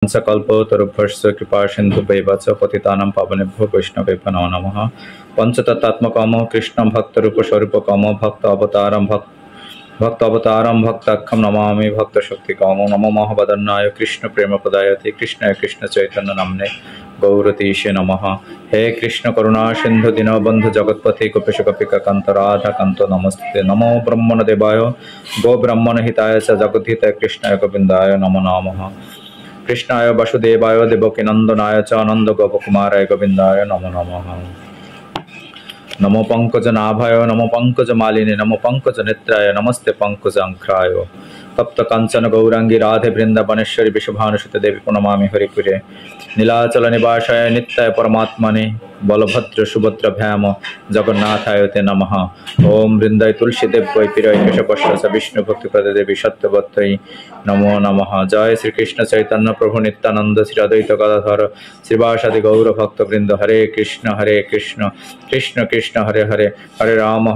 सकल्पतरुभ्यश्च कृपासिन्धुभ्यैव च पतितानां पावनेभ्यो वैष्णवेभ्यो नमो नमः। पंचतत्त्वात्मकम् कृष्णं भक्तरूपस्वरूपकम् भक्त अवतारम भक्ताख्यम नमामि भक्तशक्तिकामो नमो महावदन्नाय कृष्ण प्रेम प्रदायते कृष्णाय कृष्ण चैतन्य नाम्ने गौरतीशे नमः। हे कृष्ण करुणा सिंधु दीनबंधु जगत्पते गोपेश गोपिका कांत राधा कांत नमस्ते। नमो ब्रह्मण देवाय गो ब्रह्मण हिताय च जगद्धिताय कृष्णाय गोविंदाय नमो नमः। कृष्णाय वासुदेवाय देवकी नंदनाय च नंद गोपकुमाराय गोविंदाय नमो नमः। नमो पंकज नाभाय नमो पंकज मालिनी नमो पंकज नेत्राय नमस्ते पंकज अंघ्राय। तप्त कंचन गौरांगी राधे वृंदावनेश्वरी विश्वभानुसुते देवी प्रणमामि हरिपुरे। नीलाचल निवासाय नित्याय परमात्मने बलभद्र सुभद्रभ्याम जगन्नाथाय ते नमः। ओम वृंदाय तुलसी देव्यै प्रिय केशवश विष्णु भक्ति प्रदे देवी सत्यवत्यै नमो नमः। जय श्री कृष्ण चैतन्य प्रभु नित्यानंद श्री अद्वैत गदाधर श्रीवासादि गौर भक्त वृंद। हरे कृष्ण कृष्ण कृष्ण हरे हरे हरे राम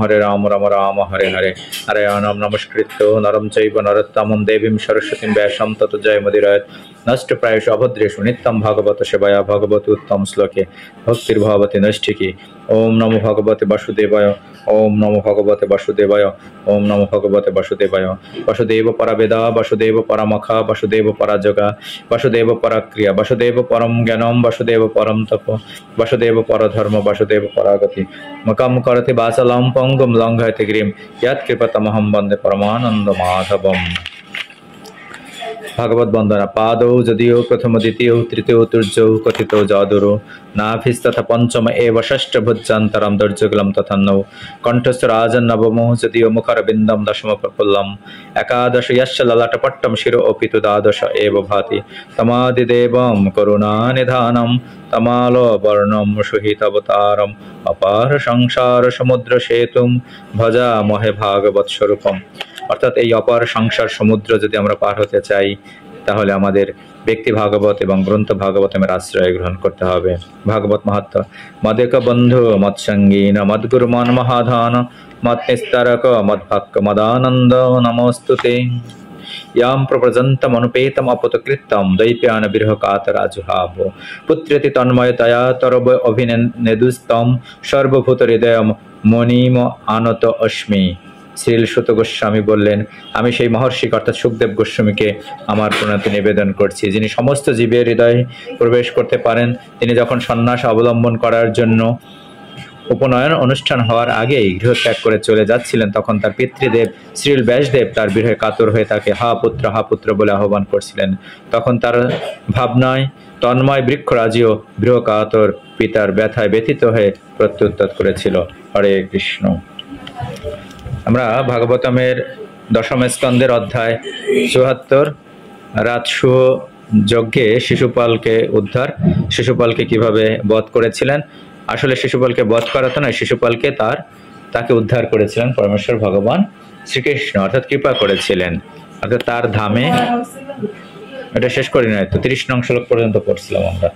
राम राम हरे हरे। हरे नाम नमस्कृत्य नरं चैव नरोत्तमं देवीं सरस्वतीं व्यासं ततो जयमुदीरयेत्। नष्टप्रायेषु अभद्रेषु नित्यं भागवत सेवया भगवति उत्तम श्लोके भक्तिर्भवति नैष्ठिकी। ओम नमो भगवते वासुदेवाय ओम नमो भगवते वासुदेवाय ओम नमो भगवते वासुदेवाय। वसुदेव परवेदा वसुदेव परमखा वसुदेव पराजगा वसुदेव परक्रिया वसुदेव परम ज्ञानम वसुदेव परम तप वसुदेव परधर्म वसुदेव परागति मकम करति वासलम पंगुम लंघयति गिरिम यत्कृपतमहं वन्दे परमानंद माधवम। भागवत वंदना पादौ जदियो प्रथम द्वितीय तृतीय तृतीय कथितो जादुरो नाभिस्तथा पंचम एव षष्ठ भुजान्तरं दर्जगलं तथा नौ कंठस्थ राजन् नवमो जदियो मुखरबिन्दं दशम प्रफुल्लम् एकादश यश्च ललाटपट्टं शिरो अपितु द्वादश एव भाति तमादिदेवं करुणानिधानं तमालो वर्णं सुहितावतारम् अपार संसार समुद्र सेतुं भजामहे भागवत स्वरूपम। অর্থাৎ এই অপার সংসার সমুদ্র যদি আমরা পার হতে চাই তাহলে আমাদের ব্যক্তি ভাগবত এবং গ্রন্থ ভাগবতের আশ্রয় গ্রহণ করতে হবে। ভাগবত মাহাত্ম্য মদেক বন্ধু মৎসঙ্গীন মদ্গুরু মন মহাধান মৎনিস্তারক মদ্ভক্ত মদানন্দ নমস্তুতে। यां प्रव्रजन्तमनुपेतम् अपतकृत्यं दैप्यान विरह कातराजुहाव पुत्र्यति तन्मयतया तरव अभिनेदुस्तं सर्वभूतहृदयं मणिम आনত अस्मि। শ্রীল সুত গোস্বামী বললেন, আমি সেই মহর্ষি অর্থাৎ সুখদেব গোস্বামীকে আমার প্রণতি নিবেদন করছি, যিনি সমস্ত জীবের হৃদয়ে প্রবেশ করতে পারেন। তিনি যখন সন্ন্যাস অবলম্বন করার জন্য উপনয়ন অনুষ্ঠান হওয়ার আগেই গৃহত্যাগ করে চলে যাচ্ছিলেন, তখন তার পিতৃদেব শ্রীল ব্যাসদেব তার বিরহে কাতর হয়ে তাকে হা পুত্র বলে আহ্বান করছিলেন। তখন তার ভাবনায় তন্ময় বৃক্ষরাজিও বিরহ কাতর পিতার ব্যথায় ব্যথিত হয়ে প্রত্যুত্তর করেছিল। হরে কৃষ্ণ। আমরা ভাগবতমের দশম স্কন্ধের অধ্যায় ৭৪ রাজসূহ যজ্ঞে শিশুপালকে উদ্ধার, শিশুপালকে কিভাবে বধ করেছিলেন। আসলে শিশুপালকে বধ করা তো নয়, শিশুপালকে তাকে উদ্ধার করেছিলেন পরমেশ্বর ভগবান শ্রীকৃষ্ণ, অর্থাৎ কৃপা করেছিলেন। অর্থাৎ তার ধামে, এটা শেষ করি নয় তো ৩০ নং শ্লোক পর্যন্ত পড়ছিলাম আমরা।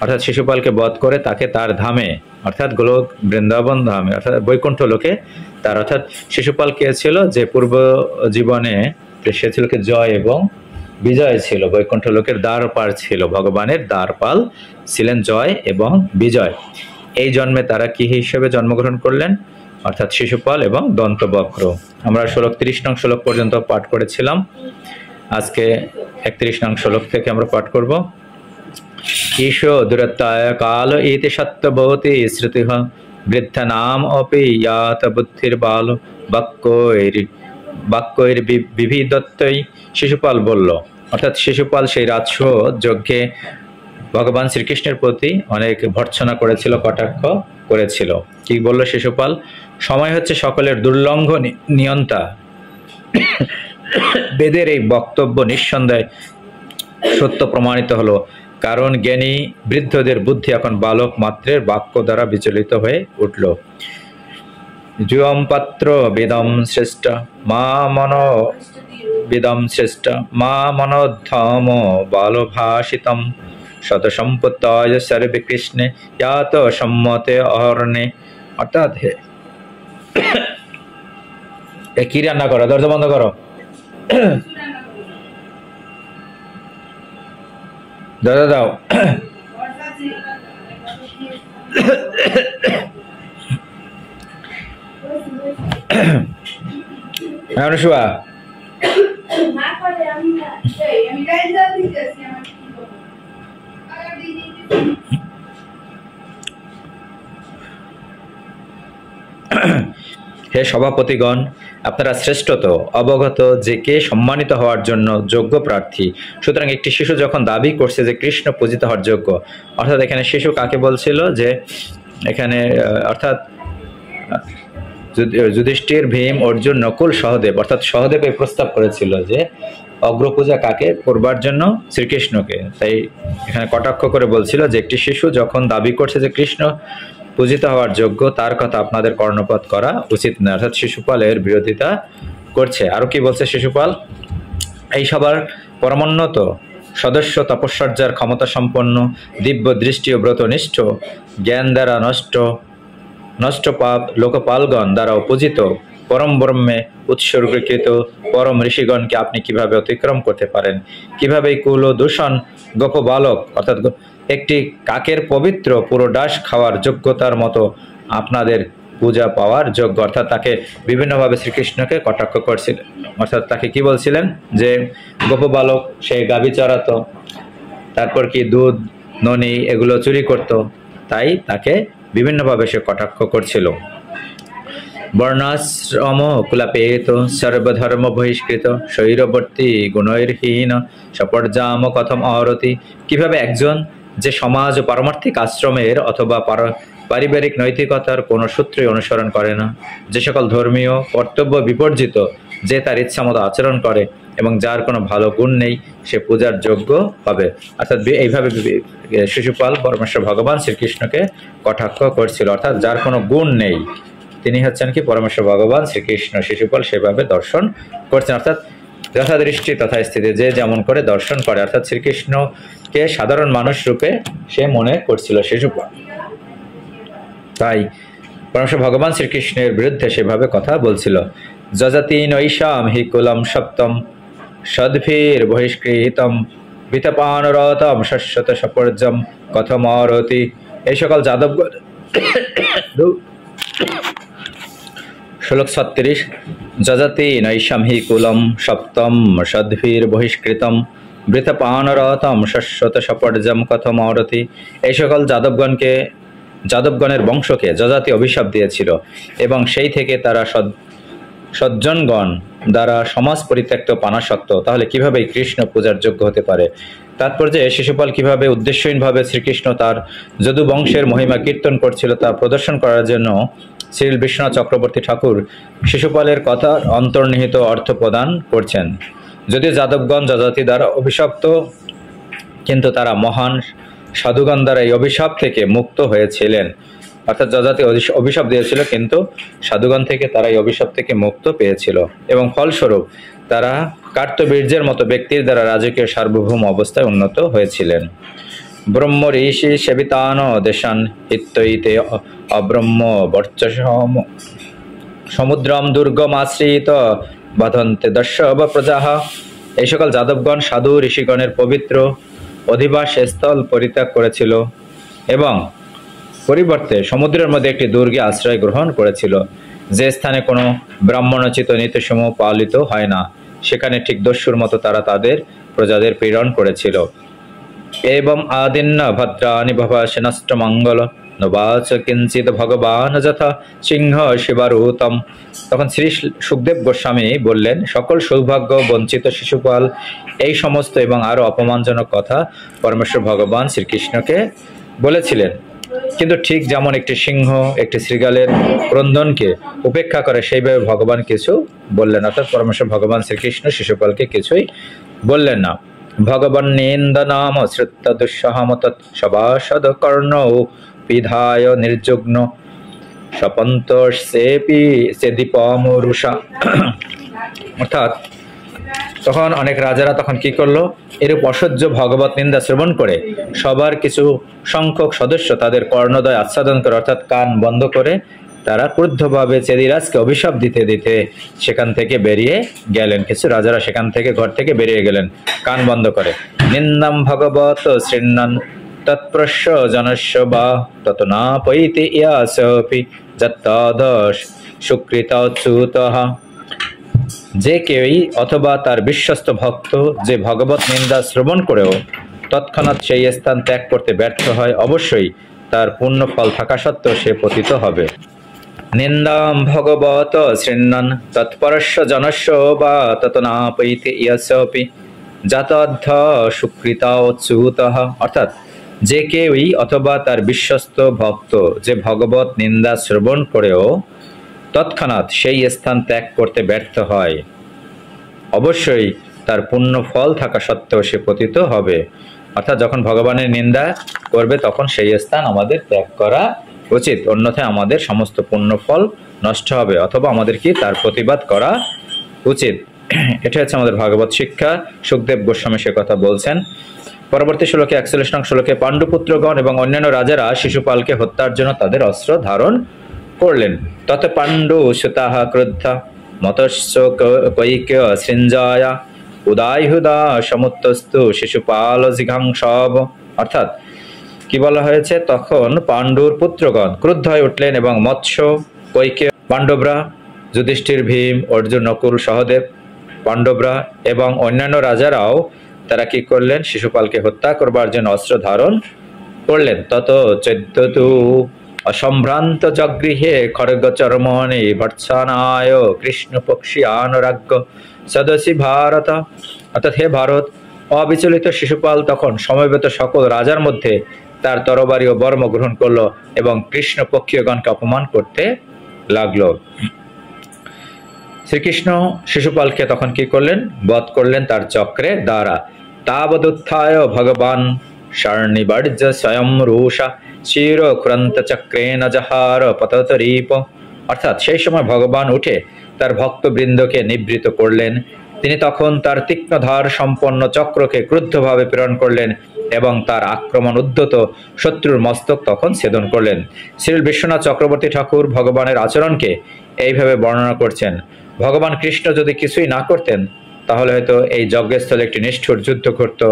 অর্থাৎ শিশুপালকে বধ করে তাকে তার ধামে অর্থাৎ গোলক বৃন্দাবন ধামে অর্থাৎ বৈকুণ্ঠ লোকে তার, অর্থাৎ শিশুপাল কে ছিল যে পূর্ব জীবনে সে ছিল জয় এবং বিজয় ছিল, বৈকুণ্ঠ লোকের দ্বারপাল ছিল, ভগবানের দ্বারপাল ছিলেন জয় এবং বিজয়। এই জন্মে তারা কি হিসেবে জন্মগ্রহণ করলেন, অর্থাৎ শিশুপাল এবং দন্তবক্র। আমরা ৩০ নং শ্লোক পর্যন্ত পাঠ করেছিলাম, আজকে ৩১ নং শ্লোক থেকে আমরা পাঠ করব। ईशो दुरत्ताय काल इति सत्यभवति श्रुतिः वृद्धनाम अपि यात बुद्धिर्बाल বাক্যৈর্বিবিধত্তৈ। শিশুপাল বলল, অর্থাৎ শিশুপাল সেই রাজসূহ যজ্ঞে ভগবান শ্রীকৃষ্ণের প্রতি অনেক ভর্ৎসনা করেছিল, কটাক্ষ করেছিল। কি বলল শিশুপাল? সময় হচ্ছে সকলের দুর্লঙ্ঘ নিয়ন্তা। বেদের এই বক্তব্য নিঃসন্দেহে সত্য প্রমাণিত হলো, কারণ জ্ঞানী বৃদ্ধদের বুদ্ধি এখন বালক মাত্রের বাক্য দ্বারা বিচলিত হয়ে উঠল। যুয়ম পাত্র বেদম শ্রেষ্ঠ মা মন বেদম শ্রেষ্ঠ মা মনোধম বালভাষিতম শতসম্পত্তায় সর্বে কৃষ্ণে ইয়াত সম্মতে অহরণে। অর্থাৎ কি রান্না করো, দরজা বন্ধ করো। দাদা দাও। অনুশুয়া হে সভাপতিগণ, আপনারা শ্রেষ্ঠত অবগত যে কে সম্মানিত হওয়ার জন্য যোগ্য প্রার্থী। সুতরাং একটি শিশু যখন দাবি করছে যে কৃষ্ণ পূজিত হওয়ার যোগ্য, অর্থাৎ এখানে শিশু কাকে বলছিল, যে এখানে অর্থাৎ যুধিষ্ঠির, ভীম, অর্জুন, নকুল, সহদেব, অর্থাৎ সহদেব এই প্রস্তাব করেছিল যে অগ্রপূজা কাকে করবার জন্য, শ্রীকৃষ্ণকে। তাই এখানে কটাক্ষ করে বলছিল যে একটি শিশু যখন দাবি করছে যে কৃষ্ণ পূজিত হওয়ার যোগ্য, তার কথা আপনাদের কর্ণপাত করা উচিত না। অর্থাৎ শিশুপাল এর বিরোধিতা করছে। আরো কি বলছে শিশুপাল? এই সবার পরমোন্নত সদস্য, তপস্যার ক্ষমতা সম্পন্ন, দিব্য দৃষ্টি ও ব্রতনিষ্ঠ, জ্ঞান দ্বারা নষ্ট পাপ লোকপালগণ দ্বারা পূজিত, পরম ব্রহ্মে উৎসর্গীকৃত পরম ঋষিগণকে আপনি কিভাবে অতিক্রম করতে পারেন? কিভাবে কুল ও দূষণ গোপ বালক, অর্থাৎ একটি কাকের পবিত্র পুরো ডাস খাওয়ার যোগ্যতার মতো আপনাদের পূজা পাওয়ার যোগ্য? অর্থাৎ তাকে বিভিন্নভাবে শ্রীকৃষ্ণকে কটাক্ষ করছিলেন। অর্থাৎ তাকে কি বলছিলেন? যে গোপ বালক, সে গাভী চড়াতো, তারপর কি দুধ, ননি এগুলো চুরি করত, তাই তাকে বিভিন্নভাবে সে কটাক্ষ করছিল। বর্ণাশ্রম কুলাপেত সর্বধর্ম বহিষ্কৃত শৈরবর্তী গুণৈর্হীন সপর্যাম কথম অরতি। কিভাবে একজন যে সমাজ ও পারমার্থিক আশ্রমের অথবা পারিবারিক নৈতিকতার কোনো সূত্রই অনুসরণ করে না, যে সকল ধর্মীয় কর্তব্য বিপর্জিত, যে তার ইচ্ছা মতো আচরণ করে এবং যার কোনো ভালো গুণ নেই, সে পূজার যোগ্য হবে। অর্থাৎ এইভাবে শিশুপাল পরমেশ্বর ভগবান শ্রীকৃষ্ণকে কটাক্ষ করছিল। অর্থাৎ যার কোনো গুণ নেই, তিনি হচ্ছেন কি পরমেশ্বর ভগবান শ্রীকৃষ্ণ। শিশুপাল সেভাবে দর্শন করছেন। অর্থাৎ যথাদৃষ্টি তথা স্থিতি যে যেমন করে দর্শন করে, অর্থাৎ শ্রীকৃষ্ণকে সাধারণ মানুষ রূপে সে মনে করছিল শিশুপাল। তাই পরমেশ্বর ভগবান শ্রীকৃষ্ণের বিরুদ্ধে সেভাবে কথা বলছিল। যজাতি নৈশাম হি কুলম সপ্তম সদ্ভির বহিষ্কৃতম বিতপানরতম শস্যত সপর্যম কথমরতি। এই সকল যাদবগণ, শ্লোক 36, যজাতি নৈশাম হি কুলম সপ্তম সদ্ভির বহিষ্কৃতম বৃতপানরতম শস্যত সপর্যম কথমরতি। এই সকল যাদবগণের বংশকে যজাতি অভিশাপ দিয়েছিল এবং সেই থেকে তারা সজ্জনগণ দ্বারা সমাজ পরিত্যক্ত পানাসক্ত। তাহলে কিভাবে কৃষ্ণ পূজার যোগ্য হতে পারে? তাৎপর্যে শিশুপাল কিভাবে উদ্দেশ্যহীনভাবে শ্রীকৃষ্ণ তার যদু বংশের মহিমা কীর্তন করছিল তা প্রদর্শন করার জন্য শ্রীল বিশ্বনাথ চক্রবর্তী ঠাকুর শিশুপালের কথার অন্তর্নিহিত অর্থ প্রদান করছেন। যদিও যাদবগণ যজাতি দ্বারা অভিশপ্ত, কিন্তু তারা মহান সাধুগণ দ্বারা এই অভিশাপ থেকে মুক্ত হয়েছিলেন। অর্থাৎ যজাতি অভিশাপ দিয়েছিল, কিন্তু সাধুগণ থেকে তারা এই অভিশাপ থেকে মুক্ত পেয়েছিল এবং ফলস্বরূপ তারা কার্তবীর্যের মতো ব্যক্তির দ্বারা রাজকীয় সার্বভৌম অবস্থায় উন্নত হয়েছিলেন। ব্রহ্ম ঋষি সেবিতান দেশান হিত্যইতে অব্রহ্ম বর্চসম সমুদ্রম দুর্গম আশ্রিত বাধন্তে দর্শব প্রজাহ। এই সকল যাদবগণ সাধু ঋষিগণের পবিত্র অধিবাস স্থল পরিত্যাগ করেছিল এবং পরিবর্তে সমুদ্রের মধ্যে একটি দুর্গে আশ্রয় গ্রহণ করেছিল, যে স্থানে কোনো ব্রাহ্মণোচিত নীতিসমূহ পালিত হয় না। সেখানে ঠিক দস্যুর মতো তারা তাদের প্রজাদের পীড়ন করেছিল। এবং আদিন্য ভদ্রানি ভবাসে নষ্ট মঙ্গল নবাচ কিঞ্চিত ভগবান যথা সিংহ শিবারূতম। তখন শ্রী সুখদেব গোস্বামী বললেন, সকল সৌভাগ্য বঞ্চিত শিশুপাল এই সমস্ত এবং আরো অপমানজনক কথা পরমেশ্বর ভগবান শ্রীকৃষ্ণকে বলেছিলেন, কিন্তু ঠিক যেমন একটি সিংহ একটি শৃগালের ক্রন্দনকে উপেক্ষা করে, সেইভাবে ভগবান কিছু বললেন। অর্থাৎ পরমেশ্বর ভগবান শ্রীকৃষ্ণ শিশুপালকে কিছুই বললেন না। ভগবান নিন্দনাম শ্রুত দুঃসহম তৎ সভাসদ কর্ণ পিধায় নির্যগ্ন স্বপন্ত সেপি সেদীপমরুষা। অর্থাৎ তখন অনেক রাজারা তখন কি করলো, এরূপ অসহ্য ভগবত নিন্দা শ্রবণ করে সবার কিছু সংখ্যক সদস্য তাদের কর্ণদয় আচ্ছাদন করে, অর্থাৎ কান বন্ধ করে তারা ক্রুদ্ধভাবে চেদিরাজকে অভিশাপ দিতে দিতে সেখান থেকে বেরিয়ে গেলেন। কিছু রাজারা সেখান থেকে ঘর থেকে বেরিয়ে গেলেন কান বন্ধ করে। নিন্দাম ভগবত শৃণ্বন তৎপ্রস্য জনস্য বা তত না পৈতে ইয়াসপি যত্তদশ সুকৃতচ্যুতঃ। যে কেউই অথবা তার বিশ্বস্ত ভক্ত যে ভগবত নিন্দা শ্রবণ করেও তৎক্ষণাৎ সেই স্থান ত্যাগ করতে ব্যর্থ হয়, অবশ্যই তার পূর্ণ ফল থাকা সত্ত্বেও সে পতিত হবে। নিন্দাম ভগবত শৃণ্বন তৎপরস্য জনস্য বা তত না পৈতে ইয়াসপি যতদ্ধ সুকৃতচ্যুতঃ। অর্থাৎ যে কেউই অথবা তার বিশ্বস্ত ভক্ত যে ভগবত নিন্দা শ্রবণ করেও তৎক্ষণাৎ সেই স্থান ত্যাগ করতে ব্যর্থ হয়, অবশ্যই তার পূর্ণ ফল থাকা সত্ত্বেও সে পতিত হবে। অর্থাৎ যখন ভগবানের নিন্দা করবে তখন সেই স্থান আমাদের ত্যাগ করা উচিত, অন্যথায় আমাদের সমস্ত পুণ্য ফল নষ্ট হবে, অথবা আমাদের কি তার প্রতিবাদ করা উচিত। এটা হচ্ছে আমাদের ভাগবত শিক্ষা। সুখদেব গোস্বামী সে কথা বলছেন। পরবর্তী শ্লোকে 41 নং শ্লোকে পাণ্ডুপুত্রগণ এবং অন্যান্য রাজারা শিশুপালকে হত্যার জন্য তাদের অস্ত্র ধারণ করলেন। তত পাণ্ডু সুতাহা ক্রুদ্ধা মতস্য কৈক্য সৃঞ্জয়া উদায়হুদা সমুত্তস্তু শিশুপাল জিঘাংসব। অর্থাৎ কি বলা হয়েছে, তখন পাণ্ডুর পুত্রগণ ক্রুদ্ধ হয়ে উঠলেন এবং মৎস্য কৈক্য পাণ্ডবরা, যুধিষ্ঠির, ভীম, অর্জুন, নকুল, সহদেব, পাণ্ডবরা এবং অন্যান্য রাজারাও তারা কি করলেন, শিশুপালকে হত্যা করবার জন্য অস্ত্র ধারণ করলেন। তত 14 অসম্ভ্রান্ত জগৃহে খড়গ চর্মণি ভর্ৎসনায় কৃষ্ণ পক্ষী আনুরাগ্য সদসি ভারত। অর্থাৎ হে ভারত, অবিচলিত শিশুপাল তখন সমবেত সকল রাজার মধ্যে তার তরবারি ও বর্ম গ্রহণ করলো এবং কৃষ্ণ পক্ষীয়গণকে অপমান করতে লাগলো। শ্রীকৃষ্ণ শিশুপালকে তখন কি করলেন, বধ করলেন তার চক্রের দ্বারা। তাবদুত্থায় ভগবান শর্ণিবর্জ স্বয়ং রুষা চির ক্রান্ত চক্রেণ জহার পততরীপ। অর্থাৎ সেই সময় ভগবান উঠে তার ভক্তবৃন্দকে নিবৃত করলেন। তিনি তখন তার তীক্ষ্ণধার সম্পন্ন চক্রকে ক্রুদ্ধভাবে প্রেরণ করলেন এবং তার আক্রমণ উদ্যত শত্রুর মস্তক তখন ছেদন করলেন। শ্রীল বিশ্বনাথ চক্রবর্তী ঠাকুর ভগবানের আচরণকে এইভাবে বর্ণনা করছেন, ভগবান কৃষ্ণ যদি কিছুই না করতেন তাহলে হয়তো এই যজ্ঞস্থলে একটি নিষ্ঠুর যুদ্ধ ঘটত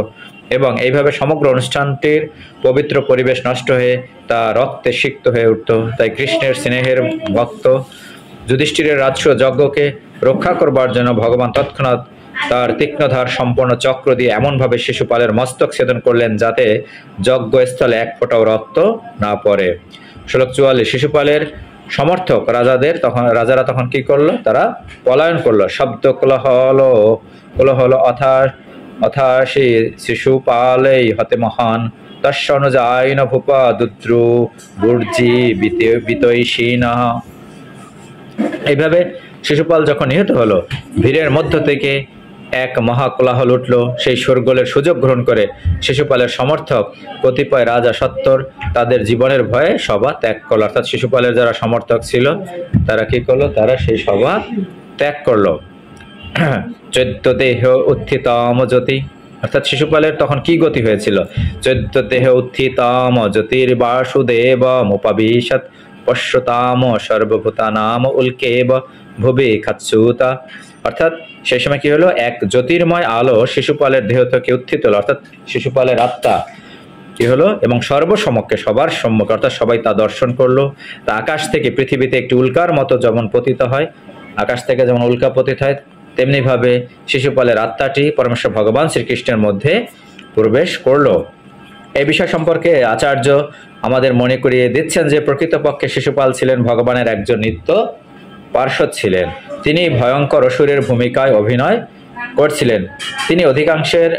এবং এইভাবে সমগ্র অনুষ্ঠানটির পবিত্র পরিবেশ নষ্ট হয়ে তা রক্তে সিক্ত হয়ে উঠত। তাই কৃষ্ণের স্নেহের ভক্ত যুধিষ্ঠিরের রাজস্ব যজ্ঞকে রক্ষা করবার জন্য ভগবান তৎক্ষণাৎ তার তীক্ষ্ণধার সম্পন্ন চক্র দিয়ে এমনভাবে শিশুপালের মস্তক ছেদন করলেন যাতে যজ্ঞস্থলে এক ফোঁটাও রক্ত না পড়ে। শ্লোক 44। শিশুপালের সমর্থক রাজারা তখন কি করলো, তারা পলায়ন করলো। শব্দ কোলাহল অথাশি শিশুপালেই হতে মহান তস্য অনুযায়ী ভূপা দুদ্রু বুর্জি বিতৈষীনঃ। এইভাবে শিশুপাল যখন নিহত হলো, ভিড়ের মধ্য থেকে এক মহাকোলাহল উঠল। সেই শোরগোলের সুযোগ গ্রহণ করে শিশুপালের সমর্থক কতিপয় রাজা সত্তর তাদের জীবনের ভয়ে সভা ত্যাগ করলো। অর্থাৎ শিশুপালের যারা সমর্থক ছিল তারা কি করলো, তারা সেই সভা ত্যাগ করলো। 14 দেহ উত্থিতম জ্যোতি। অর্থাৎ শিশুপালের তখন কি গতি হয়েছিল, 14 দেহ উত্থিতম জ্যোতির্বাসুদেবম উপাবিশত পশ্যতাম সর্বভূতানাম উল্কেব ভুবি খাচ্ছুতা। অর্থাৎ সেই সময় কি হলো, এক জ্যোতির্ময় আলো শিশুপালের দেহ থেকে উত্থিত হলো। অর্থাৎ শিশুপালের আত্মা কি হলো এবং সর্বসমক্ষে সবার সম্মুখে অর্থাৎ সবাই তা দর্শন করলো। তা আকাশ থেকে পৃথিবীতে একটি উল্কার মতো যেমন পতিত হয়, আকাশ থেকে যেমন উল্কা পতিত হয়, তেমনি ভাবে শিশুপালের আত্মাটি পরমেশ্বর ভগবান শ্রীকৃষ্ণের মধ্যে প্রবেশ করলো। এই বিষয় সম্পর্কে আচার্য আমাদের মনে করিয়ে দিচ্ছেন যে প্রকৃতপক্ষে শিশুপাল ছিলেন ভগবানের একজন নিত্য পার্ষদ ছিলেন। তিনি ভয়ঙ্কর অসুরের ভূমিকায় অভিনয় করছিলেন। তিনি অধিকাংশের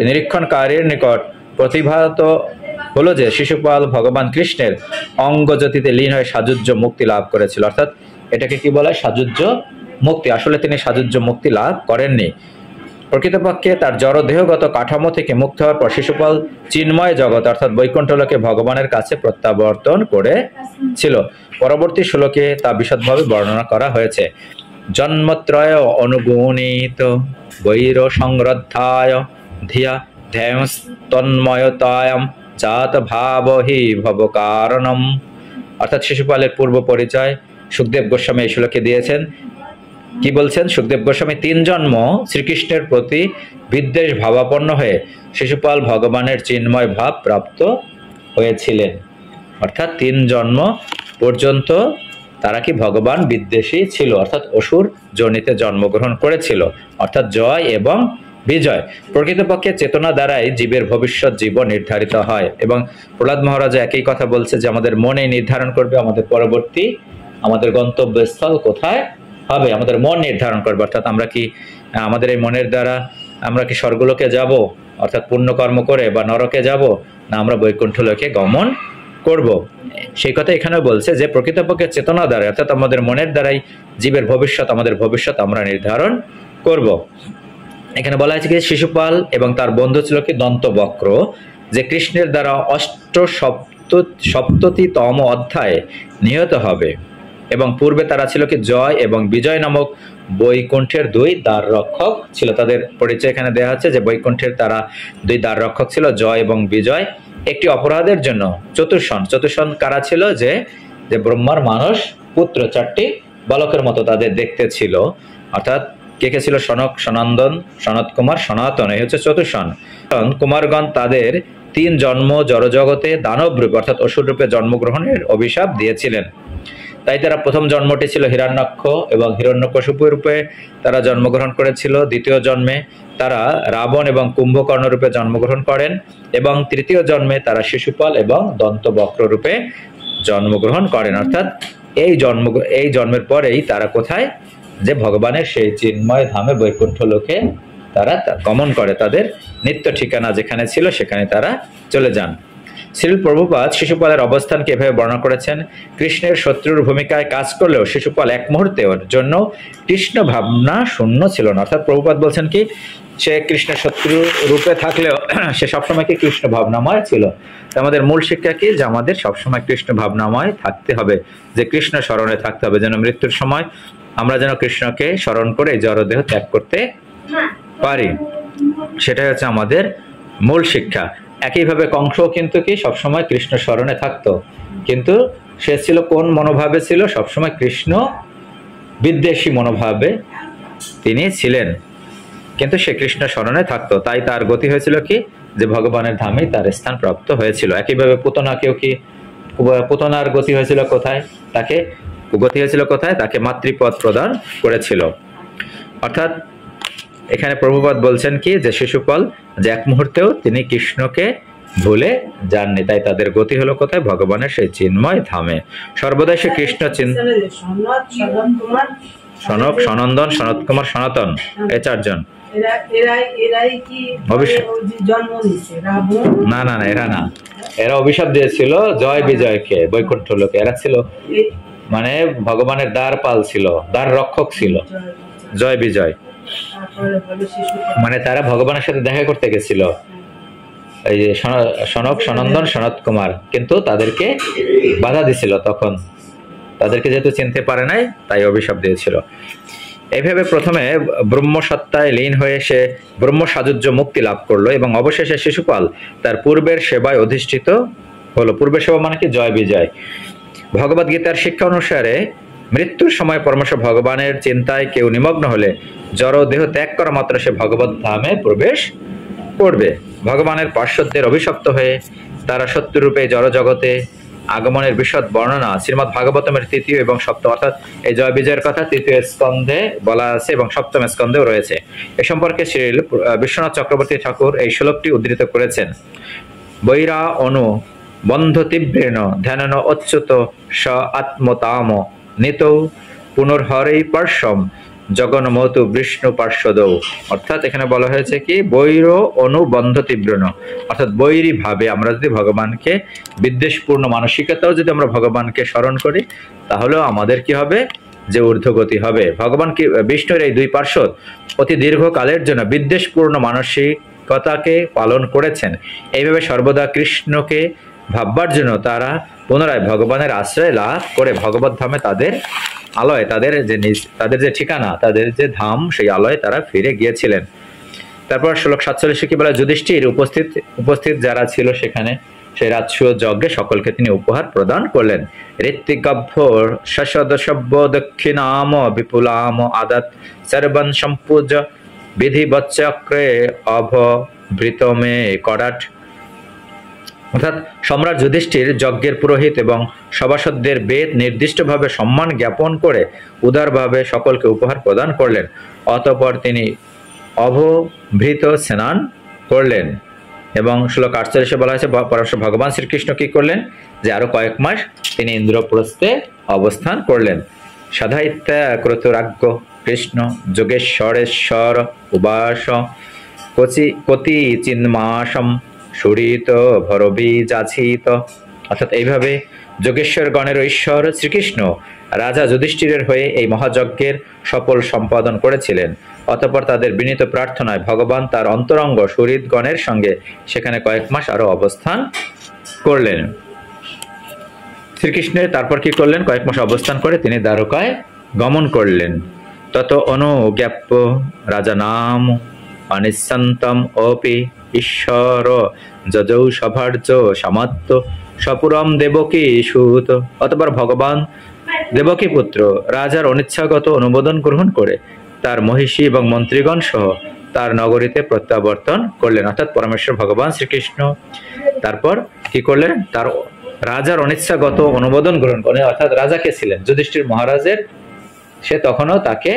নিরীক্ষণকারীর নিকট প্রতিভাত হলো যে শিশুপাল ভগবান কৃষ্ণের অঙ্গজ্যোতিতে লীন হয়ে সাযুজ্য মুক্তি লাভ করেছিল। অর্থাৎ এটাকে কি বলা হয়, সাযুজ্য মুক্তি। আসলে তিনি সাযুজ্য মুক্তি লাভ করেননি। প্রকৃতপক্ষে তার জড়দেহগত কাঠামো থেকে মুক্ত হওয়ার পর শিশুপাল চিন্ময় জগৎ অর্থাৎ বৈকুণ্ঠলোকে ভগবানের কাছে প্রত্যাবর্তন করেছিল। পরবর্তী শ্লোকে তা বিশদভাবে বর্ণনা করা হয়েছে। জন্মত্রয় অনুগুণিত বৈর সংরদ্ধায় ধিয়া ধ্যায়স্তন্ময়তায়াম জাত ভাব হি ভব কারণম অর্থাৎ শিশুপালের পূর্ব পরিচয় সুখদেব গোস্বামী এই শ্লোকে দিয়েছেন। কি বলছেন সুখদেব গোস্বামী? 3 জন্ম শ্রীকৃষ্ণের প্রতি বিদ্বেষ ভাবাপন্ন হয়ে শিশুপাল ভগবানের চিন্ময় ভাব প্রাপ্ত হয়েছিলেন। অর্থাৎ 3 জন্ম পর্যন্ত তারা কি ভগবান বিদ্বেষী ছিল, অর্থাৎ অসুর যোনিতে জন্মগ্রহণ করেছিল। অর্থাৎ জয় এবং বিজয় প্রকৃতপক্ষে চেতনা দ্বারাই জীবের ভবিষ্যৎ জীবন নির্ধারিত হয়। এবং প্রহ্লাদ মহারাজ একই কথা বলছে যে আমাদের মনে নির্ধারণ করবে আমাদের পরবর্তী আমাদের গন্তব্যস্থল কোথায় হবে, আমাদের মন নির্ধারণ করবে। অর্থাৎ আমরা কি আমাদের এই মনের দ্বারা আমরা কি স্বর্গলোকে যাব অর্থাৎ পুণ্যকর্ম করে, বা নরকে যাব, না আমরা বৈকুণ্ঠ লোকে গমন করব। সেই কথা এখানে বলছে যে প্রকৃতপক্ষে চেতনা দ্বারা অর্থাৎ আমাদের মনের দ্বারাই জীবের ভবিষ্যৎ আমাদের ভবিষ্যৎ আমরা নির্ধারণ করব। এখানে বলা হয়েছে যে শিশুপাল এবং তার বন্ধু ছিল কি দন্তবক্র, যে কৃষ্ণের দ্বারা সপ্ততিতম অধ্যায়ে নিহত হবে। এবং পূর্বে তারা ছিল কি জয় এবং বিজয় নামক বৈকুণ্ঠের 2 দ্বার রক্ষক ছিল। তাদের পরিচয় এখানে দেওয়া হচ্ছে যে বৈকুণ্ঠের তারা 2 দ্বার রক্ষক ছিল, জয় এবং বিজয়। একটি অপরাধের জন্য চতুর্ষণ কারা ছিল? যে ব্রহ্মার মানস পুত্র, 4টি বালকের মতো তাদের দেখতে ছিল। অর্থাৎ কে কে ছিল? সনক, সনন্দন, সনত কুমার, সনাতন, এই হচ্ছে চতুর্ষণ কুমারগণ। তাদের 3 জন্ম জড়জগতে দানব রূপে অর্থাৎ অসুর রূপে জন্মগ্রহণের অভিশাপ দিয়েছিলেন। তাই তারা প্রথম জন্মটি ছিল হিরণ্যাক্ষ এবং হিরণ্যকশিপু রূপে তারা জন্মগ্রহণ করেছিল। দ্বিতীয় জন্মে তারা রাবণ এবং কুম্ভকর্ণ রূপে জন্মগ্রহণ করেন, এবং তৃতীয় জন্মে তারা শিশুপাল এবং দন্তবক্র রূপে জন্মগ্রহণ করেন। অর্থাৎ এই জন্মের পরেই তারা কোথায়? যে ভগবানের সেই চিন্ময় ধামে বৈকুণ্ঠ লোকে তারা গমন করে, তাদের নিত্য ঠিকানা যেখানে ছিল সেখানে তারা চলে যান। শ্রীল প্রভুপাদ শিশুপালের অবস্থানকে এভাবে বর্ণনা করেছেন: কৃষ্ণের শত্রুর ভূমিকায় কাজ করলেও শিশুপাল এক মুহূর্তের জন্য কৃষ্ণ ভাবনা শূন্য ছিল না। অর্থাৎ প্রভুপাদ বলছেন কি সে কৃষ্ণের শত্রু রূপে থাকলেও সে সবসময় কি কৃষ্ণ ভাবনাময় ছিল। আমাদের মূল শিক্ষা কি? যে আমাদের সবসময় কৃষ্ণ ভাবনাময় থাকতে হবে, যে কৃষ্ণ স্মরণে থাকতে হবে, যেন মৃত্যুর সময় আমরা যেন কৃষ্ণকে স্মরণ করে জড়দেহ ত্যাগ করতে পারি। সেটাই হচ্ছে আমাদের মূল শিক্ষা। একইভাবে কংসও কিন্তু কি সবসময় কৃষ্ণ স্মরণে থাকতো, কিন্তু সে ছিল কোন মনোভাবে ছিল? সবসময় কৃষ্ণ বিদ্বেষী মনোভাবে তিনি ছিলেন, কিন্তু সে কৃষ্ণ স্মরণে থাকতো। তাই তার গতি হয়েছিল কি? যে ভগবানের ধামেই তার স্থান প্রাপ্ত হয়েছিল। একইভাবে পুতনাকেও কি পুতনার গতি হয়েছিল কোথায়? তাকে মাতৃপদ প্রদান করেছিল। অর্থাৎ এখানে প্রভুপাদ বলছেন কি যে শিশুপাল যে এক মুহূর্তেও তিনি কৃষ্ণকে ভুলে যাননি, তাই তাদের গতি হলো কোথায়? ভগবানের সেই চিন্ময় ধামে। সর্বদাই সে কৃষ্ণ সনক, সনন্দন, সনত কুমার, সনাতন, এই 4 জন। না না না, এরা না, এরা অভিশাপ দিয়েছিল জয় বিজয়কে বৈকুণ্ঠ লোকে। এরা ছিল মানে ভগবানের দ্বারপাল ছিল, দ্বার রক্ষক ছিল, জয় বিজয়। মানে তারা ভগবানের সাথে দেখা করতে গেছিল, এই যে সনক, সনন্দন, সনত কুমার, কিন্তু তাদেরকে বাধা দিছিল। তখন তাদেরকে যেহেতু চিনতে পারে নাই, তাই অভিশাপ দিয়েছিল। এইভাবে প্রথমে ব্রহ্মসত্তায় লীন হয়ে সে ব্রহ্ম সাযুজ্য মুক্তি লাভ করলো, এবং অবশেষে শিশুপাল তার পূর্বের সেবায় অধিষ্ঠিত হলো। পূর্বের সেবা মানে কি? জয় বিজয়। ভগবদ গীতার শিক্ষা অনুসারে মৃত্যুর সময় পরমেশ্বর ভগবানের চিন্তায় কেউ নিমগ্ন হলে জড় দেহ ত্যাগ করা মাত্র সে ভগবত ধামে প্রবেশ করবে। ভগবানের পার্শ্বদের অভিশপ্ত হয়ে তারা সত্যরূপে জড় জগতে আগমনের বিশদ বর্ণনা শ্রীমদ্ ভাগবতমের 3য় এবং 7ম, অর্থাৎ এই জয় বিজয়ের কথা 3য় স্কন্ধে বলা আছে এবং 7ম স্কন্ধেও রয়েছে। এ সম্পর্কে শ্রী বিশ্বনাথ চক্রবর্তী ঠাকুর এই শ্লোকটি উদ্ধৃত করেছেন: বৈরা অনু বন্ধ তীব্রেণ ধ্যানন অচ্যুত স আত্মতাম নিতৌ পুনর্হরেই পার্শ্বম জগন্মতু বিষ্ণু পার্শ্বদৌ। অর্থাৎ এখানে বলা হয়েছে কি বৈর অনুবন্ধ তীব্রণ, অর্থাৎ বৈরী ভাবে আমরা যদি ভগবানকে বিদ্বেষপূর্ণ মানসিকতাও যদি আমরা ভগবানকে স্মরণ করি, তাহলেও আমাদের কি হবে? যে ঊর্ধ্বগতি হবে। ভগবান কি বিষ্ণুর এই 2 পার্শ্বদ অতি দীর্ঘকালের জন্য বিদ্বেষপূর্ণ মানসিকতাকে পালন করেছেন। এইভাবে সর্বদা কৃষ্ণকে ভাববার জন্য তারা পুনরায় ভগবানের আশ্রয় লাভ করে ভগবত ধামে তাদের আলয়, তাদের যে ঠিকানা, তাদের যে ধাম, সেই আলয়ে তারা ফিরে গিয়েছিলেন। তারপর শ্লোক 47 কি বলে? যুধিষ্ঠির উপস্থিত যারা ছিল সেখানে সেই রাজসূয় যজ্ঞে সকলকে তিনি উপহার প্রদান করলেন। ঋত্বিগভ্য সশদশব্য দক্ষিণাম বিপুলাম আদাত সর্বন সম্পূজ্য বিধিবচ্চক্রে অভবৃতমে করাট। অর্থাৎ সম্রাট যুধিষ্ঠির যজ্ঞের পুরোহিত এবং সভাসদদের বেদ নির্দিষ্টভাবে সম্মান জ্ঞাপন করে উদারভাবে সকলকে উপহার প্রদান করলেন। অতঃপর তিনি অভবৃত স্নান করলেন। এবং শ্লোক 48 বলা হয়েছে পরমেশ্বর ভগবান শ্রীকৃষ্ণ কি করলেন, যে আরো কয়েক মাস তিনি ইন্দ্রপ্রস্থে অবস্থান করলেন। সাধাইত্যা ক্রতুরাজ্ঞ কৃষ্ণ যোগেশ্বরেশ্বর উবাস কতি চিন্মাসম সুরিত ভরবীজাছিত। অর্থাৎ এইভাবে যোগেশ্বর গণের ঈশ্বর শ্রীকৃষ্ণ রাজা যুধিষ্ঠিরের হয়ে এই মহাযজ্ঞের সফল সম্পাদন করেছিলেন। অতঃপর তাদের বিনীত প্রার্থনায় ভগবান তার অন্তরঙ্গ সুহৃদগণের সঙ্গে সেখানে কয়েক মাস আরো অবস্থান করলেন। শ্রীকৃষ্ণের তারপর কি করলেন, কয়েক মাস অবস্থান করে তিনি দ্বারকায় গমন করলেন। তত অনুজ্ঞাপ্য রাজা নাম অনিশ্চন্তম অপি ঈশ্বর যজৌ সভার্য সামাত্য সপুরম দেবকী সুত। অতঃপর ভগবান দেবকী পুত্র রাজার অনিচ্ছাগত অনুমোদন গ্রহণ করে তার মহিষী এবং মন্ত্রীগণ সহ তার নগরীতে প্রত্যাবর্তন করলেন। অর্থাৎ পরমেশ্বর ভগবান শ্রীকৃষ্ণ তারপর কি করলেন, তার রাজার অনিচ্ছাগত অনুমোদন গ্রহণ করেন। অর্থাৎ রাজা কে ছিলেন, যুধিষ্ঠির মহারাজের, সে তখনও তাকে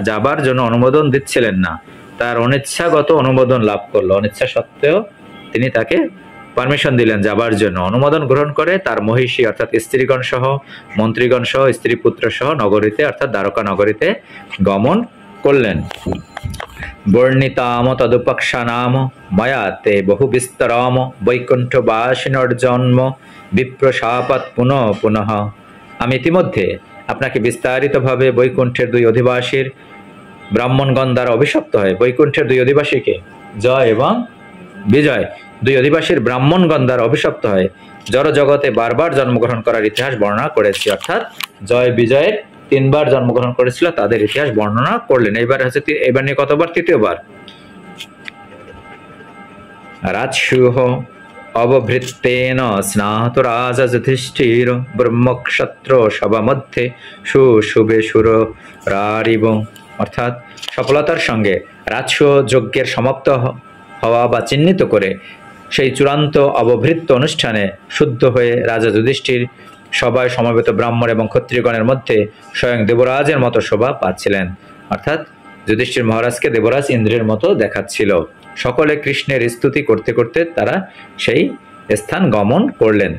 যাবার জন্য অনুমোদন দিচ্ছিলেন না, তার অনিচ্ছাগত অনুমোদন লাভ করলো। অনিচ্ছা সত্ত্বেও তিনি তাকে পারমিশন দিলেন যাবার জন্য। অনুমোদন গ্রহণ করে তার মহিষী অর্থাৎ স্ত্রীগণ সহ মন্ত্রীগণ সহ স্ত্রী পুত্র সহ নগরীতে অর্থাৎ দ্বারকা নগরীতে গমন করলেন। বর্ণিতাম তদুপক্ষানাম ময়াতে বহু বিস্তরাম বৈকুণ্ঠবাসিনর জন্ম বিপ্রশাপাত পুনঃ পুনঃ। আমি ইতিমধ্যে আপনাকে বিস্তারিতভাবে বৈকুণ্ঠের দুই অধিবাসীর ব্রাহ্মণগণ দ্বারা অভিশপ্ত হয়। বৈকুণ্ঠের দুই অধিবাসীকে জয় এবং বিজয়, দুই অধিবাসীর ব্রাহ্মণগণ দ্বারা অভিশপ্ত হয় জড় জগতে বারবার জন্মগ্রহণ করার ইতিহাস বর্ণনা করেছি। অর্থাৎ জয় বিজয়ের 3 বার জন্মগ্রহণ করেছিল, তাদের ইতিহাস বর্ণনা করলেন। এবার নিয়ে কতবার, 3য়-বার। রাজসূহ অবভৃত্তেন স্নাত রাজা যুধিষ্ঠির ব্রহ্মক্ষত্র সভা মধ্যে সুশুভে সুর রারিব। অর্থাৎ সফলতার সঙ্গে রাজসূয় যজ্ঞের সমাপ্ত হওয়া বা চিহ্নিত করে সেই চূড়ান্ত অবভৃত্ত অনুষ্ঠানে শুদ্ধ হয়ে রাজা যুধিষ্ঠির সবাই সমবেত ব্রাহ্মণ এবং ক্ষত্রিয়গণের মধ্যে স্বয়ং দেবরাজের মতো শোভা পাচ্ছিলেন। অর্থাৎ যুধিষ্ঠির মহারাজকে দেবরাজ ইন্দ্রের মতো দেখাচ্ছিল। সকলে কৃষ্ণের স্তুতি করতে করতে তারা সেই স্থান গমন করলেন।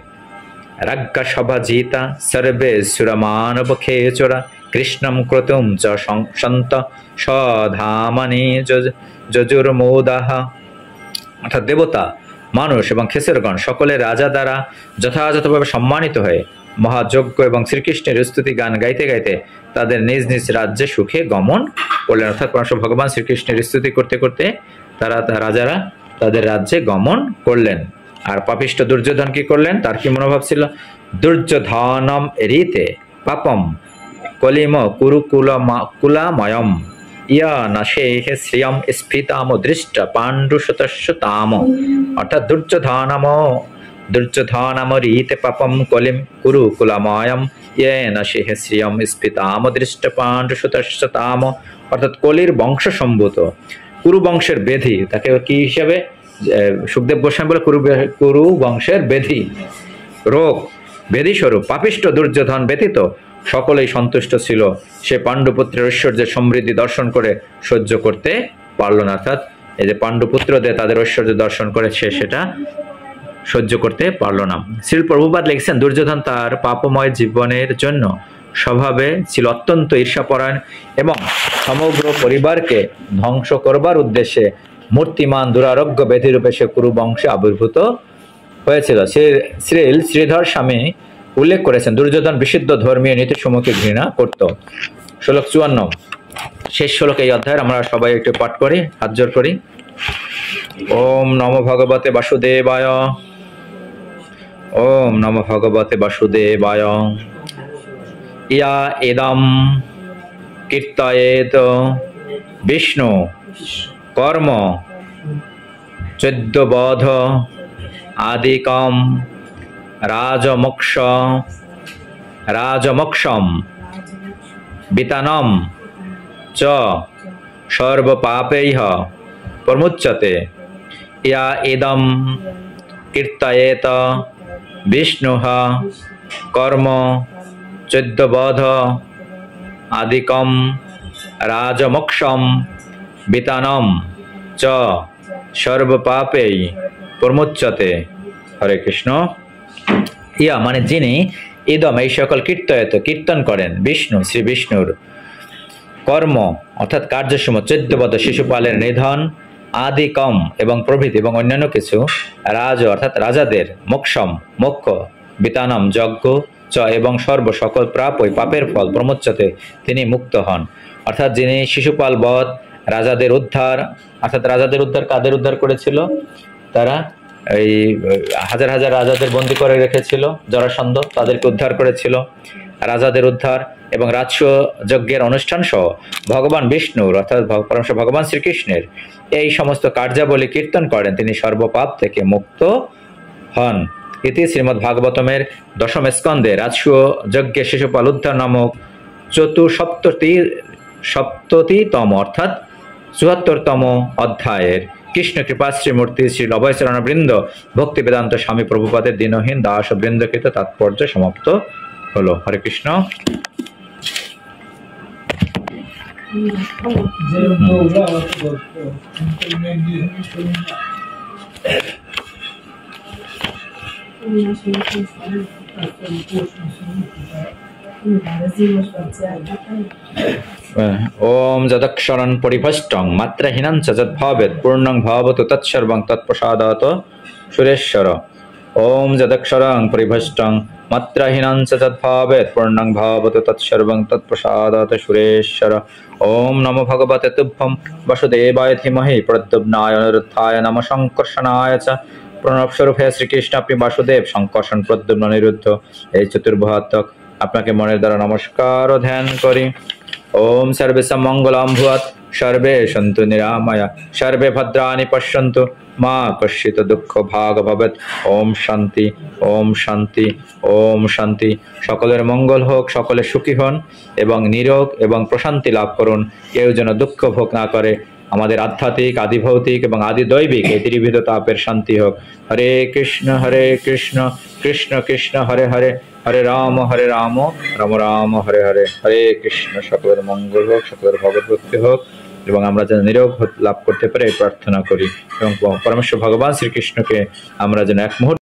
রাজ্ঞা সভা জিতা সর্বে সুরমানব খেচরা কৃষ্ণম ক্রতুম চ সন্ত সধামানি যজুর্মোদাহা। অর্থাৎ দেবতা, মানুষ এবং খেসরগণ সকলে রাজা দ্বারা যথাযথভাবে সম্মানিত হয়ে মহাযজ্ঞ এবং শ্রীকৃষ্ণের স্তুতি গান গাইতে গাইতে তাদের নিজ নিজ রাজ্যে সুখে গমন করলেন। অর্থাৎ পরমেশ্বর ভগবান শ্রীকৃষ্ণের স্তুতি করতে করতে রাজারা তাদের রাজ্যে গমন করলেন। আর পাপিষ্ঠ দুর্যোধন কি করলেন, তার কি মনোভাব ছিল, দুর্যোধনম রীতে পাপম কলিম কুলাময়ম ইয়া নাশেহে শ্রিয়ম স্ফীতাম দৃষ্ট পাণ্ডুশতস্যতাম। অর্থাৎ দুর্যোধনম রীতে পাপম কলিম কুলাময়ম ইয়া নাশেহে শ্রিয়ম স্ফীতাম দৃষ্ট পাণ্ডুশতস্যতাম। অর্থাৎ কলির বংশ সম্ভূত কুরু বংশের বেধি, তাকে কি হিসাবে সুখদেব গোস্বামী বলে, কুরু বংশের বেধি রোগ বেধি স্বরূপ পাপিষ্ঠ দুর্যোধন ব্যতীত সকলেই সন্তুষ্ট ছিল। সে পাণ্ডুপুত্রের ঐশ্বর্যের সমৃদ্ধি দর্শন করে সহ্য করতে পারল না। অর্থাৎ এই যে পাণ্ডুপুত্রদের তাদের ঐশ্বর্য দর্শন করে সে সেটা সহ্য করতে পারল না। শ্রীল প্রভুপাদ লিখছেন, দুর্যোধন তার পাপময় জীবনের জন্য স্বভাবে ছিল অত্যন্ত ঈর্ষাপরায়ণ এবং সমগ্র পরিবারকে ধ্বংস করবার উদ্দেশ্যে মূর্তিমান দুরারোগ্য ব্যাধিরূপে সে কুরু বংশে আবির্ভূত হয়েছিল। শ্রীধর স্বামী উল্লেখ করেছেন, দুর্যোধন বিশুদ্ধ ধর্মীয় নীতিসমূহকে ঘৃণা করত। শ্লোক 54, শেষ শ্লোক এই অধ্যায়ের আমরা সবাই একটু পাঠ করি, হাত জোড় করি। ওম নমো ভগবতে বাসুদেবায়, ওম নমো ভগবতে বাসুদেবায়। ইয়া এদম কীর্তয়েত বিষ্ণু কর্ম 14 বধ आदिकं राजमोक्षं वितानं च सर्वपापैः प्रमुच्यते या इदं कीर्तयेत विष्णुः कर्म चोद्यवध आदिकं राजमोक्षं वितानं च सर्वपापै प्रमुच्यते। हरे कृष्ण। ইয়া মানে যিনি ইদম এই সকল কীর্তয়ত কীর্তন করেন বিষ্ণু শ্রী বিষ্ণুর কর্ম অর্থাৎ কার্যসমূহ 14 বদ শিশুপালের নিধন আদিকম এবং প্রভৃতি এবং অন্যান্য কিছু রাজ অর্থাৎ রাজাদের মোক্ষম মোক্ষ বিতানম যজ্ঞ চ এবং সর্ব সকল প্রাপ ওই পাপের ফল প্রমোচ্যতে তিনি মুক্ত হন। অর্থাৎ যিনি শিশুপাল বধ রাজাদের উদ্ধার অর্থাৎ রাজাদের উদ্ধার কাদের উদ্ধার করেছিল? তারা এই হাজার হাজার রাজাদের বন্দী করে রেখেছিল জরাসন্ধ, তাদেরকে উদ্ধার করেছিল। রাজাদের উদ্ধার এবং রাজস্ব যজ্ঞের অনুষ্ঠান সহ ভগবান বিষ্ণুর অর্থাৎ পরমেশ্বর ভগবান শ্রীকৃষ্ণের এই সমস্ত কার্যাবলী কীর্তন করেন, তিনি সর্বপাপ থেকে মুক্ত হন। ইতি শ্রীমদ্ ভাগবতমের দশম স্কন্ধে রাজস্ব যজ্ঞে শিশুপাল উদ্ধার নামক সপ্ততিতম অর্থাৎ ৭৪তম অধ্যায়ের কৃষ্ণ কৃপা শ্রীমূর্তি শ্রী অভয়চরণ বৃন্দ ভক্তি বেদান্ত স্বামী প্রভুপাদের দীনহীন দাস বৃন্দকৃত তাৎপর্য সমাপ্ত হলো। হরে কৃষ্ণ। ओम जदक्षरं परिभष्टं मात्रहीनं च यद्भावेत् पूर्णं भवतु तत्सर्वं तत्प्रसादात् सुरेश्वर। ओम जदक्षरं परिभष्टं मात्रहीनं च यद्भावेत् पूर्णं भवतु तत्सर्वं तत्प्रसादात् सुरेश्वर। ओम नमो भगवते तुभ्यं वसुदेवाय धीमहि प्रद्युम्नाय अनिरुद्धाय नमः संकर्षणाय च। प्रणव स्वरूप श्री कृष्ण अपनी वासुदेव संकर्षण प्रद्युम्न अनिरुद्ध এই চতুর্ভাতক আপনাকে মনের দ্বারা নমস্কার ও ধ্যান করি। ओम सर्वेषां मंगलं भूयात् सर्वे सन्तु निरामया सर्वे भद्राणि पश्यन्तु मा कश्चित् दुःखभाग् भवेत्। ओम शांति ओम शांति ओम शांति। সকলের মঙ্গল হোক, সকলে সুখী হন এবং নিরোগ এবং প্রশান্তি লাভ করুন। কেউ যেন দুঃখ ভোগ না করে। আমাদের আধ্যাত্মিক আদি ভৌতিক এবং আদি দৈবিক এই ত্রিবিধ তাপের শান্তি হোক। হরে কৃষ্ণ কৃষ্ণ কৃষ্ণ হরে হরে হরে রাম রাম রাম হরে হরে। হরে কৃষ্ণ। সকলের মঙ্গল হোক, সকলের ভগবত ভক্তি হোক এবং আমরা যেন নিরোগ লাভ করতে পারি এই প্রার্থনা করি এবং পরমেশ্বর ভগবান শ্রীকৃষ্ণকে আমরা যেন এক মুহূর্ত